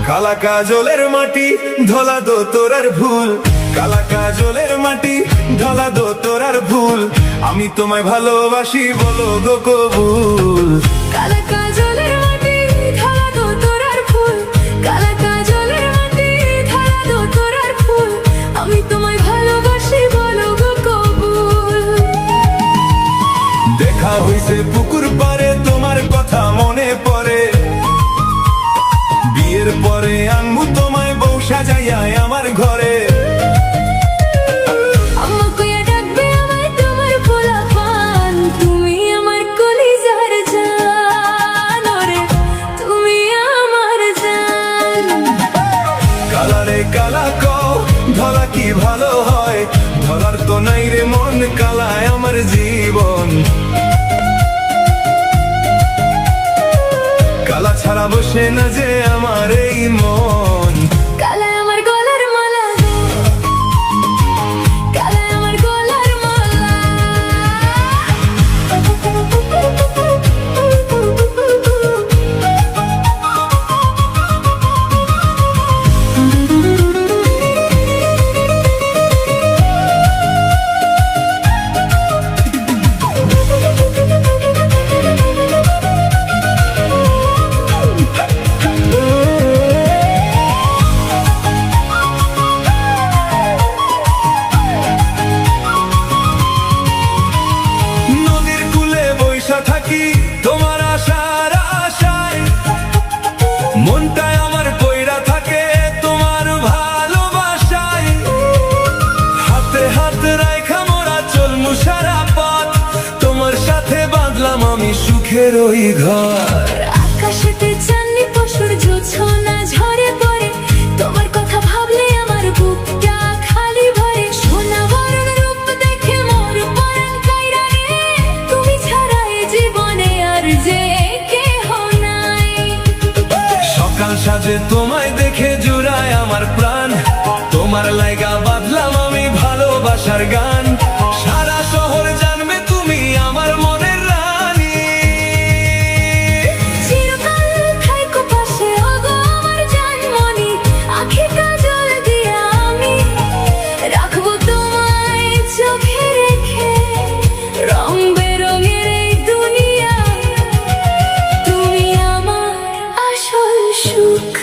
কালা কাজলের মাটি ধলা দো তোরার ভুল, কালা কাজলের মাটি ধলা দো তোরার ভুল, আমি তোমায় ভালোবাসি বলো গো কবুল। কালা কাজলের মাটি ধলা দো তোরার ভুল, কালা কাজলের মাটি ধলা দো তোরার ভুল, আমি তোমায় ভালোবাসি বলো গো কবুল। দেখা হইছে পুকুর পারে তোমার কথা মনে পড়ে, বিয়ের পরে আনবো তোমায় বউ সাজাইয়া আমার ঘরে। আম্মা কইয়া ডাকবে আমায় তোমার পোলাপান, তুমি আমার কলিজার জান, ওরে তুমি আমার জান। কালা রে কালা কও ধলা কি ভালো হয়, ধলার তো নাই রে মন, কালায় আমার জীবন। কালা ছাড়া বসে না যে আমার এই মন। কালায় আমার গলার মালা গো, কালায় আমার গলার মালা। থাকি তোমার আশার আশায়, মনটায় আমার কইরা থাকে তোমার ভালোবাসায়। হাতে হাত রাইখা মোরা চলমু সারা পথ, তোমার সাথে বাঁধলাম আমি সুখের ওই ঘর। আকাশেতে চাঁদনি পশুর জোছনা ঝরে পড়ে, তোমার কথা ভাবলে আমার বুকটা খালি ভরে। সোনা বরণ রূপ দেখে মোর পরাণ কাইরা রে, তুমি ছাড়া এ জীবনে আর যে কেহ নাই। সকাল সাজে তোমায় দেখে জুড়ায় আমার প্রাণ, তোমার লাইগা বাঁধলাম আমি ভালোবাসার গান। সারা শহর জানবে তুমি আমার মনের রানী। চিরকাল থাইকো পাশে ওগো আমার জানমনি, আঁখি কাজল দিয়া আমি রাখবো তোমায় চোখে রেখে। রং বেরঙের এই দুনিয়া, তুমি আমার আসল সুখ।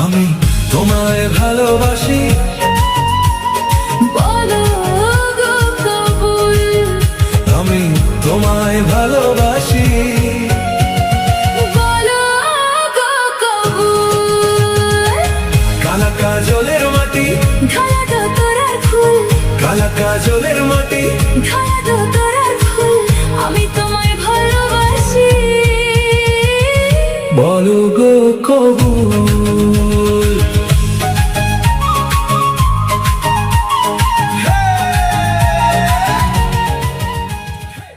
আমি তোমায় ভালোবাসি বলো গো কবুল, আমি তোমায় ভালোবাসি। বলো গো কবুল। কালা কাজলের মাটি ধলা দো তোরার ফুল, কালা কাজলের মাটি ধলা দো তোরার ফুল, আমি তোমায় ভালোবাসি বলো গো কবুল।